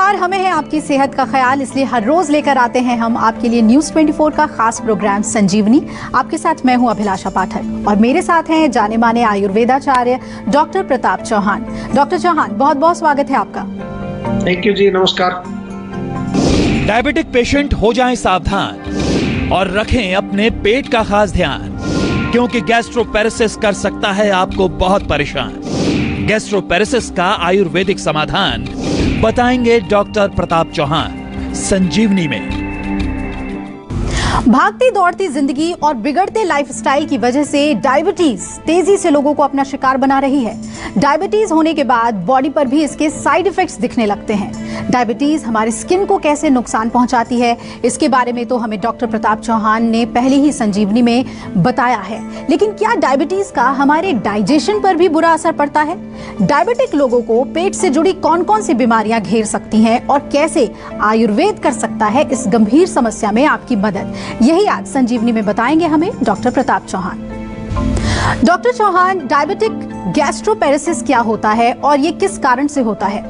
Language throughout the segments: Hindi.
नमस्कार, हमें है आपकी सेहत का ख्याल, इसलिए हर रोज लेकर आते हैं हम आपके लिए न्यूज़ 24 का खास प्रोग्राम संजीवनी। आपके साथ मैं हूं अभिलाषा पाठक और मेरे साथ हैं जाने माने आयुर्वेदाचार्य डॉक्टर प्रताप चौहान। डॉक्टर चौहान, बहुत बहुत स्वागत है आपका। थैंक यू जी, नमस्कार। डायबिटिक पेशेंट हो जाएं सावधान और रखें अपने पेट का खास ध्यान, क्योंकि गैस्ट्रोपेरेसिस कर सकता है आपको बहुत परेशान। गैस्ट्रोपेरेसिस का आयुर्वेदिक समाधान बताएंगे डॉक्टर प्रताप चौहान संजीवनी में। भागती दौड़ती जिंदगी और बिगड़ते लाइफस्टाइल की वजह से डायबिटीज तेजी से लोगों को अपना शिकार बना रही है। डायबिटीज होने के बाद बॉडी पर भी इसके साइड इफेक्ट्स दिखने लगते हैं। डायबिटीज हमारी स्किन को कैसे नुकसान पहुंचाती है, इसके बारे में तो हमें डॉक्टर प्रताप चौहान ने पहले ही संजीवनी में बताया है। लेकिन क्या डायबिटीज का हमारे डाइजेशन पर भी बुरा असर पड़ता है? डायबिटिक लोगों को पेट से जुड़ी कौन कौन सी बीमारियां घेर सकती हैं और कैसे आयुर्वेद कर सकता है इस गंभीर समस्या में आपकी मदद, यही आज संजीवनी में बताएंगे हमें doctor Pratap Chauhan. Doctor Chauhan, diabetic gastroparesis क्या होता है और ये किस कारण से होता है?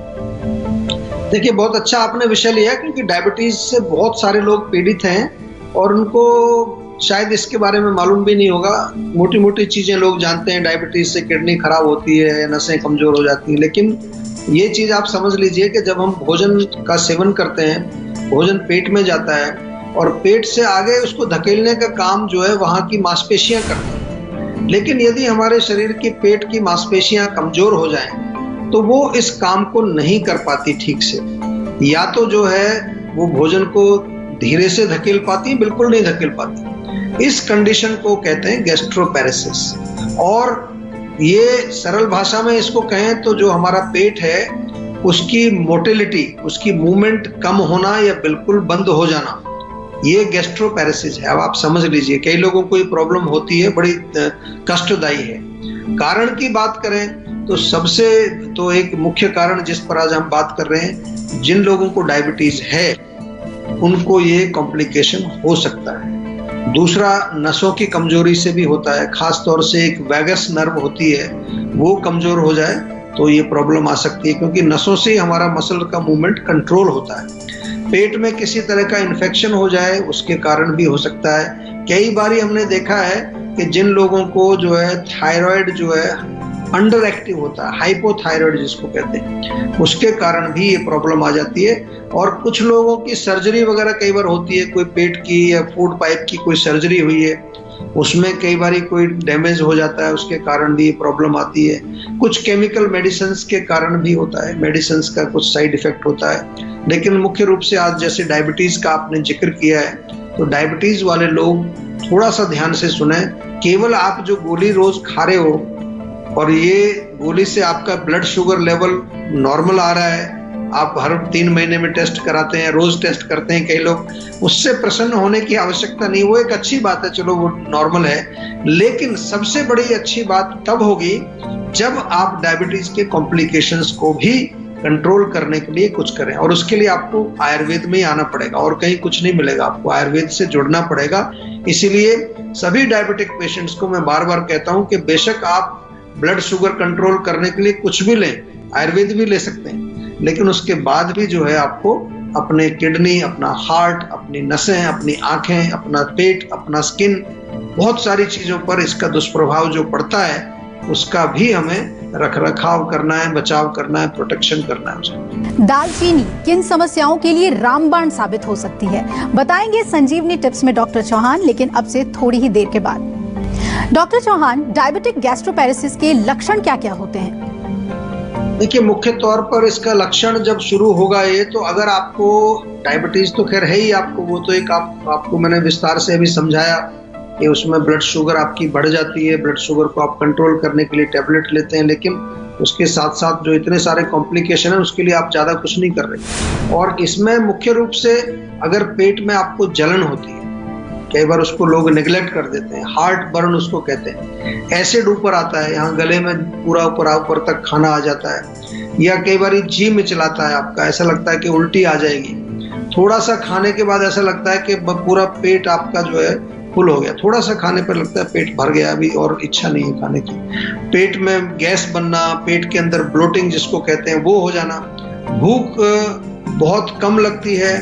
देखिए, बहुत अच्छा आपने विषय लिया, क्योंकि डायबिटीज से बहुत सारे लोग पीड़ित हैं और उनको शायद इसके बारे में मालूम भी नहीं होगा। मोटी मोटी चीजें लोग जानते हैं, डायबिटीज से किडनी खराब होती है, नसें कमजोर हो जाती हैं, लेकिन ये चीज आप समझ लीजिए कि जब हम भोजन का सेवन करते हैं, भोजन पेट में जाता है और पेट से आगे उसको धकेलने का काम जो है वहाँ की मांसपेशियां करती हैं। लेकिन यदि हमारे शरीर की पेट की मांसपेशियां कमजोर हो जाएं तो वो इस काम को नहीं कर पाती ठीक से, या तो जो है वो भोजन को धीरे से धकेल पाती, बिल्कुल नहीं धकेल पाती। इस कंडीशन को कहते हैं गैस्ट्रोपेरेसिस। और ये सरल भाषा में इसको कहें तो जो हमारा पेट है उसकी मोटिलिटी, उसकी मूवमेंट कम होना या बिल्कुल बंद हो जाना, ये गैस्ट्रोपेरेसिस है। अब आप समझ लीजिए, कई लोगों को ये प्रॉब्लम होती है, बड़ी कष्टदायी है। कारण की बात करें तो सबसे एक मुख्य कारण जिस पर आज हम बात कर रहे हैं, जिन लोगों को डायबिटीज है उनको ये कॉम्प्लिकेशन हो सकता है। दूसरा, नसों की कमजोरी से भी होता है, खास तौर से एक वैगस नर्व होती है, वो कमजोर हो जाए तो ये प्रॉब्लम आ सकती है, क्योंकि नसों से हमारा मसल का मूवमेंट कंट्रोल होता है। पेट में किसी तरह का इन्फेक्शन हो जाए, उसके कारण भी हो सकता है। कई बार हमने देखा है कि जिन लोगों को जो है थायराइड जो है अंडर एक्टिव होता है, हाइपोथायराइड जिसको कहते हैं, उसके कारण भी ये प्रॉब्लम आ जाती है। और कुछ लोगों की सर्जरी वगैरह कई बार होती है, कोई पेट की या फूड पाइप की कोई सर्जरी हुई है, उसमें कई बार कोई डैमेज हो जाता है, उसके कारण भी ये प्रॉब्लम आती है। कुछ केमिकल मेडिसिन्स के कारण भी होता है, मेडिसिन्स का कुछ साइड इफेक्ट होता है। लेकिन मुख्य रूप से आज जैसे डायबिटीज का आपने जिक्र किया है, तो डायबिटीज वाले लोग थोड़ा सा ध्यान से सुने। केवल आप जो गोली रोज खा रहे हो और ये गोली से आपका ब्लड शुगर लेवल नॉर्मल आ रहा है, आप हर 3 महीने में टेस्ट कराते हैं, रोज टेस्ट करते हैं कई लोग, उससे प्रसन्न होने की आवश्यकता नहीं। वो एक अच्छी बात है, चलो वो नॉर्मल है। लेकिन सबसे बड़ी अच्छी बात तब होगी जब आप डायबिटीज के कॉम्प्लिकेशंस को भी कंट्रोल करने के लिए कुछ करें, और उसके लिए आपको आयुर्वेद में ही आना पड़ेगा और कहीं कुछ नहीं मिलेगा, आपको आयुर्वेद से जुड़ना पड़ेगा। इसीलिए सभी डायबिटिक पेशेंट्स को मैं बार बार कहता हूं कि बेशक आप ब्लड शुगर कंट्रोल करने के लिए कुछ भी लें, आयुर्वेद भी ले सकते हैं, लेकिन उसके बाद भी जो है आपको अपने किडनी, अपना हार्ट, अपनी नसें, अपनी आंखें, अपना पेट, अपना स्किन, बहुत सारी चीजों पर इसका दुष्प्रभाव जो पड़ता है उसका भी हमें रखरखाव करना है, बचाव करना है, प्रोटेक्शन करना है उसका। दालचीनी किन समस्याओं के लिए रामबाण साबित हो सकती है, बताएंगे संजीवनी टिप्स में डॉक्टर चौहान, लेकिन अब से थोड़ी ही देर के बाद। डॉक्टर चौहान, डायबिटिक गैस्ट्रोपेरेसिस के लक्षण क्या क्या होते हैं? देखिए, मुख्य तौर पर इसका लक्षण जब शुरू होगा ये, तो अगर आपको डायबिटीज तो खैर है ही आपको, वो तो एक आपको मैंने विस्तार से अभी समझाया कि उसमें ब्लड शुगर आपकी बढ़ जाती है, ब्लड शुगर को आप कंट्रोल करने के लिए टैबलेट लेते हैं, लेकिन उसके साथ साथ जो इतने सारे कॉम्प्लिकेशन है उसके लिए आप ज़्यादा कुछ नहीं कर रहे। और इसमें मुख्य रूप से अगर पेट में आपको जलन होती है, कई बार उसको लोग नेग्लेक्ट कर देते हैं, हार्ट बर्न उसको कहते हैं, एसिड ऊपर आता है, यहाँ गले में पूरा ऊपर तक खाना आ जाता है, या कई बार जी मिचलाता है आपका, ऐसा लगता है कि उल्टी आ जाएगी। थोड़ा सा खाने के बाद ऐसा लगता है कि पूरा पेट आपका जो है फुल हो गया, थोड़ा सा खाने पर लगता है पेट भर गया, अभी और इच्छा नहीं है खाने की। पेट में गैस बनना, पेट के अंदर ब्लोटिंग जिसको कहते हैं वो हो जाना, भूख बहुत कम लगती है,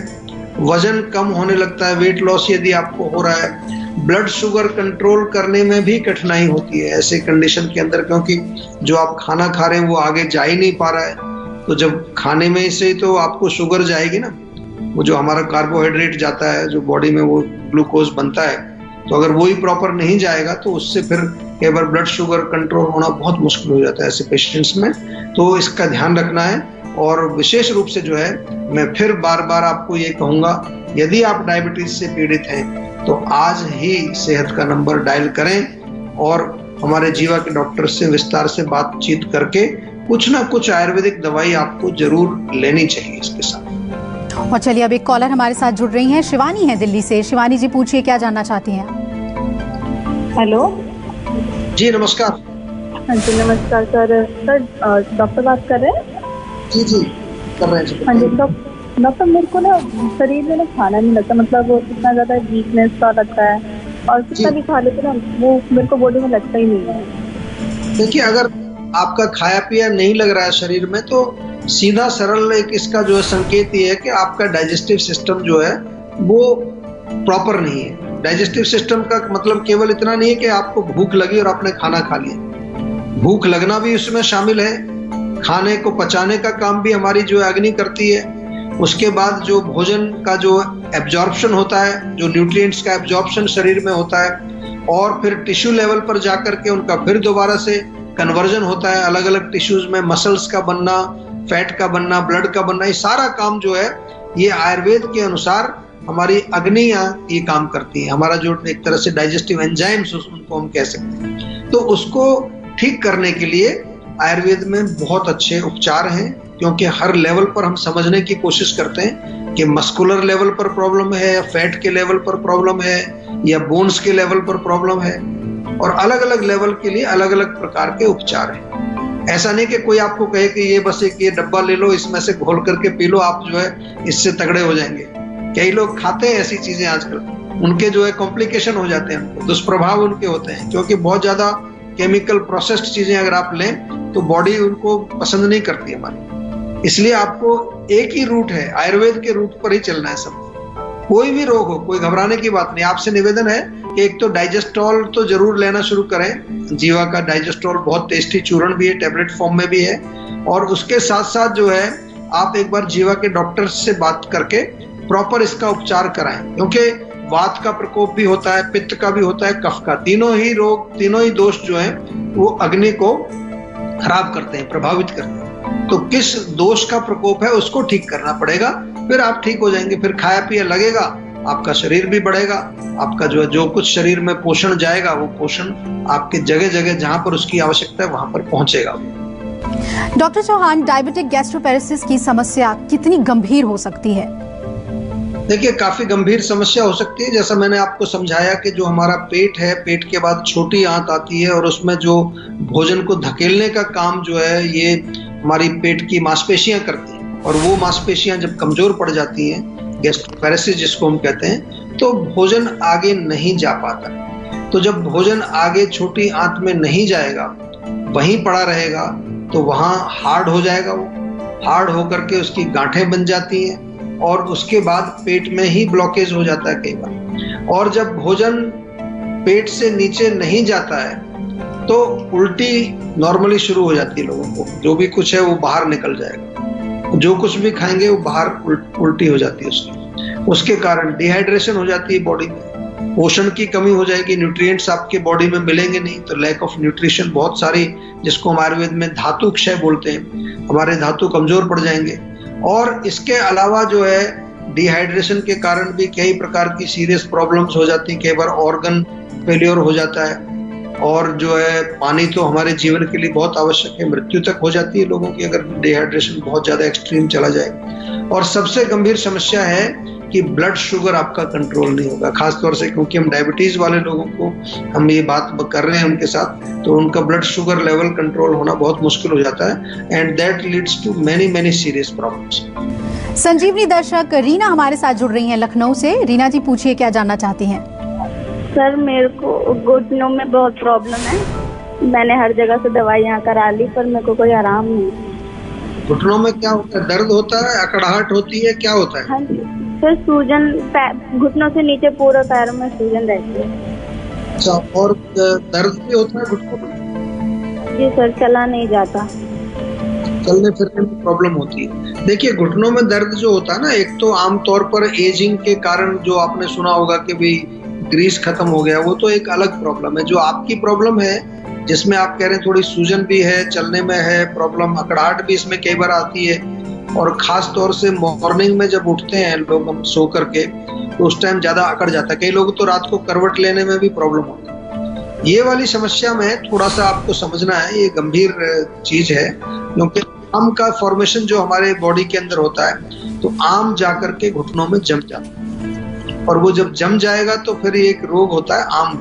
वजन कम होने लगता है, वेट लॉस यदि आपको हो रहा है, ब्लड शुगर कंट्रोल करने में भी कठिनाई होती है ऐसे कंडीशन के अंदर, क्योंकि जो आप खाना खा रहे हैं वो आगे जा ही नहीं पा रहा है। तो जब खाने में से तो आपको शुगर जाएगी ना, वो जो हमारा कार्बोहाइड्रेट जाता है, जो बॉडी में वो ग्लूकोज बनता है, तो अगर वही प्रॉपर नहीं जाएगा तो उससे फिर कई बार ब्लड शुगर कंट्रोल होना बहुत मुश्किल हो जाता है ऐसे पेशेंट्स में। तो इसका ध्यान रखना है। और विशेष रूप से जो है, मैं फिर बार बार आपको ये कहूँगा, यदि आप डायबिटीज से पीड़ित हैं तो आज ही सेहत का नंबर डायल करें और हमारे जीवा के डॉक्टर से विस्तार से बातचीत करके कुछ ना कुछ आयुर्वेदिक दवाई आपको जरूर लेनी चाहिए इसके साथ। और चलिए अब एक कॉलर हमारे साथ जुड़ रही हैं, शिवानी है दिल्ली से। शिवानी जी पूछिए, क्या जानना चाहती हैं? हेलो जी नमस्कार। हाँ जी नमस्कार सर डॉक्टर बात कर रहे हैं? जी जी कर रहे हैं। हाँ जी डॉक्टर, मेरे को ना शरीर में ना खाना नहीं लगता, मतलब वो इतना ज़्यादा वीकनेस सा लगता है और कितना भी खा लेते ना वो मेरे को बॉडी में लगता ही नहीं है। देखिए, अगर आपका खाया पिया नहीं लग रहा है शरीर में तो सीधा सरल एक इसका जो है संकेत ये है कि आपका डाइजेस्टिव सिस्टम जो है वो प्रॉपर नहीं है। डाइजेस्टिव सिस्टम का मतलब केवल इतना नहीं है कि आपको भूख लगी और आपने खाना खा लिया, भूख लगना भी उसमें शामिल है, खाने को पचाने का काम भी हमारी जो है अग्नि करती है। उसके बाद जो भोजन का जो एब्जॉर्प्शन होता है, जो न्यूट्रिएंट्स का एब्जॉर्प्शन शरीर में होता है, और फिर टिश्यू लेवल पर जाकर के उनका फिर दोबारा से कन्वर्जन होता है अलग अलग टिश्यूज में, मसल्स का बनना, फैट का बनना, ब्लड का बनना, ये सारा काम जो है ये आयुर्वेद के अनुसार हमारी अग्नियां ये काम करती है। हमारा जो एक तरह से डाइजेस्टिव एंजाइम्स उनको हम कह सकते हैं। तो उसको ठीक करने के लिए आयुर्वेद में बहुत अच्छे उपचार हैं, क्योंकि हर लेवल पर हम समझने की कोशिश करते हैं कि मस्कुलर लेवल पर प्रॉब्लम है या फैट के लेवल पर प्रॉब्लम है या बोन्स के लेवल पर प्रॉब्लम है, और अलग अलग लेवल के लिए अलग अलग प्रकार के उपचार हैं। ऐसा नहीं कि कोई आपको कहे कि ये बस एक ये डब्बा ले लो, इसमें से घोल करके पी लो, आप जो है इससे तगड़े हो जाएंगे। कई लोग खाते हैं ऐसी चीजें आजकल, उनके जो है कॉम्प्लिकेशन हो जाते हैं, उनको दुष्प्रभाव उनके होते हैं, क्योंकि बहुत ज्यादा केमिकल प्रोसेस्ड चीजें अगर आप लें तो बॉडी उनको पसंद नहीं करती हमारी। इसलिए आपको एक ही रूट है, आयुर्वेद के रूट पर ही चलना है सब। कोई भी रोग हो, कोई घबराने की बात नहीं। आपसे निवेदन है कि एक तो डाइजेस्टॉल तो जरूर लेना शुरू करें। जीवा का डाइजेस्टॉल बहुत टेस्टी चूर्ण भी है, टैबलेट फॉर्म में भी है, और उसके साथ साथ जो है आप एक बार जीवा के डॉक्टर से बात करके प्रॉपर इसका उपचार कराएं, क्योंकि वात का प्रकोप भी होता है, पित्त का भी होता है, कफ का, तीनों ही रोग, तीनों ही दोष जो हैं वो अग्नि को खराब करते हैं, प्रभावित करते हैं। तो किस दोष का प्रकोप है उसको ठीक करना पड़ेगा, फिर आप ठीक हो जाएंगे। फिर खाया पिया लगेगा, आपका शरीर भी बढ़ेगा, आपका जो कुछ शरीर में पोषण जाएगा वो पोषण आपके जगह जगह जहां पर उसकी आवश्यकता है वहां पर पहुंचेगा। डॉक्टर चौहान, डायबिटिक गैस्ट्रोपेरेसिस की समस्या कितनी गंभीर हो सकती है? देखिए, काफी गंभीर समस्या हो सकती है। जैसा मैंने आपको समझाया कि जो हमारा पेट है, पेट के बाद छोटी आंत आती है, और उसमें जो भोजन को धकेलने का काम जो है ये हमारी पेट की मांसपेशियां करती हैं, और वो मांसपेशियां जब कमजोर पड़ जाती हैं, गैस्ट्रोपेरेसिस जिसको हम कहते हैं, तो भोजन आगे नहीं जा पाता। तो जब भोजन आगे छोटी आंत में नहीं जाएगा, वहीं पड़ा रहेगा, तो वहां हार्ड हो जाएगा, वो हार्ड होकर के उसकी गांठें बन जाती हैं, और उसके बाद पेट में ही ब्लॉकेज हो जाता है कई बार। और जब भोजन पेट से नीचे नहीं जाता है तो उल्टी नॉर्मली शुरू हो जाती है लोगों को, जो भी कुछ है वो बाहर निकल जाएगा, जो कुछ भी खाएंगे वो बाहर उल्टी हो जाती है। उसके कारण डिहाइड्रेशन हो जाती है बॉडी में, पोषण की कमी हो जाएगी, न्यूट्रिएंट्स आपके बॉडी में मिलेंगे नहीं, तो लैक ऑफ न्यूट्रिशन, बहुत सारी जिसको हम आयुर्वेद में धातु क्षय बोलते हैं, हमारे धातु कमजोर पड़ जाएंगे। और इसके अलावा जो है डिहाइड्रेशन के कारण भी कई प्रकार की सीरियस प्रॉब्लम्स हो जाती हैं, कई बार ऑर्गन फेलियर हो जाता है, और जो है पानी तो हमारे जीवन के लिए बहुत आवश्यक है, मृत्यु तक हो जाती है लोगों की अगर डिहाइड्रेशन बहुत ज्यादा एक्सट्रीम चला जाए। और सबसे गंभीर समस्या है कि ब्लड शुगर आपका कंट्रोल नहीं होगा, खासतौर से क्योंकि हम डायबिटीज वाले लोगों को हम ये बात कर रहे हैं उनके साथ, तो उनका ब्लड शुगर लेवल कंट्रोल होना बहुत मुश्किल हो जाता है, and that leads to many serious problems. Sanjeevani दर्शक रीना हमारे साथ जुड़ रही हैं लखनऊ से। रीना जी पूछिए, क्या जानना चाहती हैं? सर मेरे को घुटनों में बहुत प्रॉब्लम है, मैंने हर जगह से दवाइयाँ करा ली पर मेरे को कोई आराम नहीं। घुटनों में क्या होता है? दर्द होता है, अकड़ाहट होती है, क्या होता है? हाँ जी सर, सूजन घुटनों से नीचे पूरे पैरों में सूजन रहती है। अच्छा, और दर्द भी होता है घुटनों में? जी सर, चला नहीं जाता, चलने फिरने में प्रॉब्लम होती है। देखिए, घुटनों में दर्द जो होता है ना, एक तो आमतौर पर एजिंग के कारण जो आपने सुना होगा कि भाई ग्रीस खत्म हो गया, वो तो एक अलग प्रॉब्लम है। जो आपकी प्रॉब्लम है जिसमें आप कह रहे हैं थोड़ी सूजन भी है, चलने में है प्रॉब्लम, अकड़ाहट भी इसमें कई बार आती है, और खास तौर से मॉर्निंग में जब उठते हैं लोग हम सो करके, तो उस टाइम ज्यादा अकड़ जाता है। कई लोग तो रात को करवट लेने में भी प्रॉब्लम होती है। ये वाली समस्या में थोड़ा सा आपको समझना है, ये गंभीर चीज है, क्योंकि आम का फॉर्मेशन जो हमारे बॉडी के अंदर होता है, तो आम जाकर के घुटनों में जम जाता है, और वो जब जम जाएगा तो फिर एक रोग होता है आम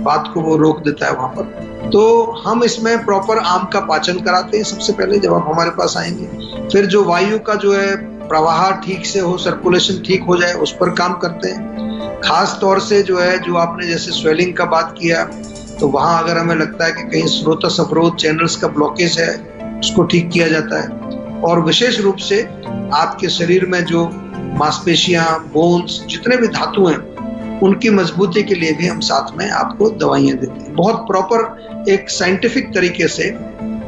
बात को वो रोक देता है वहां पर। तो हम इसमें प्रॉपर आम का पाचन कराते हैं सबसे पहले जब आप हमारे पास आएंगे। फिर जो वायु का जो है प्रवाह ठीक से हो, सर्कुलेशन ठीक हो जाए, उस पर काम करते हैं। खास तौर से जो है, जो आपने जैसे स्वेलिंग का बात किया, तो वहां अगर हमें लगता है कि कहीं स्रोतस अवरोध चैनल्स का ब्लॉकेज है, उसको ठीक किया जाता है। और विशेष रूप से आपके शरीर में जो मांसपेशियां, बोन्स, जितने भी धातु हैं, उनकी मजबूती के लिए भी हम साथ में आपको दवाइयां देते हैं, बहुत प्रॉपर एक साइंटिफिक तरीके से।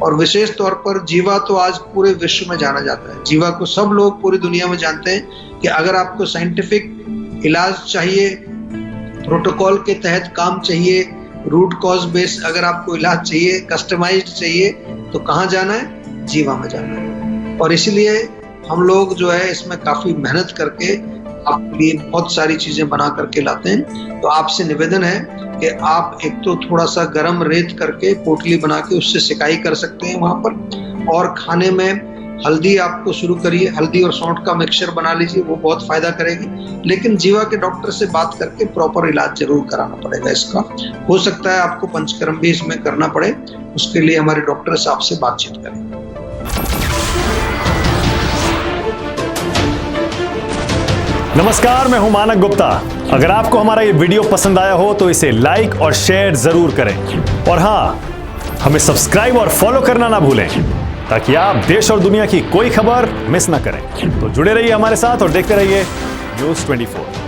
और विशेष तौर पर जीवा तो आज पूरे विश्व में जाना जाता है। जीवा को सब लोग पूरी दुनिया में जानते हैं कि अगर आपको साइंटिफिक इलाज चाहिए, प्रोटोकॉल के तहत काम चाहिए, रूट कॉज बेस अगर आपको इलाज चाहिए, कस्टमाइज्ड चाहिए, तो कहाँ जाना है? जीवा में जाना है। और इसलिए हम लोग जो है इसमें काफी मेहनत करके आपके लिए बहुत सारी चीजें बना करके लाते हैं। तो आपसे निवेदन है कि आप एक तो थोड़ा सा गर्म रेत करके पोटली बना के उससे सिकाई कर सकते हैं वहां पर, और खाने में हल्दी आपको शुरू करिए, हल्दी और सौंठ का मिक्सचर बना लीजिए, वो बहुत फायदा करेगी। लेकिन जीवा के डॉक्टर से बात करके प्रॉपर इलाज जरूर कराना पड़ेगा इसका। हो सकता है आपको पंचकर्म भी इसमें करना पड़े, उसके लिए हमारे डॉक्टर से आपसे बातचीत करें। नमस्कार, मैं हूं मानक गुप्ता। अगर आपको हमारा ये वीडियो पसंद आया हो तो इसे लाइक और शेयर जरूर करें, और हाँ, हमें सब्सक्राइब और फॉलो करना ना भूलें, ताकि आप देश और दुनिया की कोई खबर मिस ना करें। तो जुड़े रहिए हमारे साथ और देखते रहिए News 24।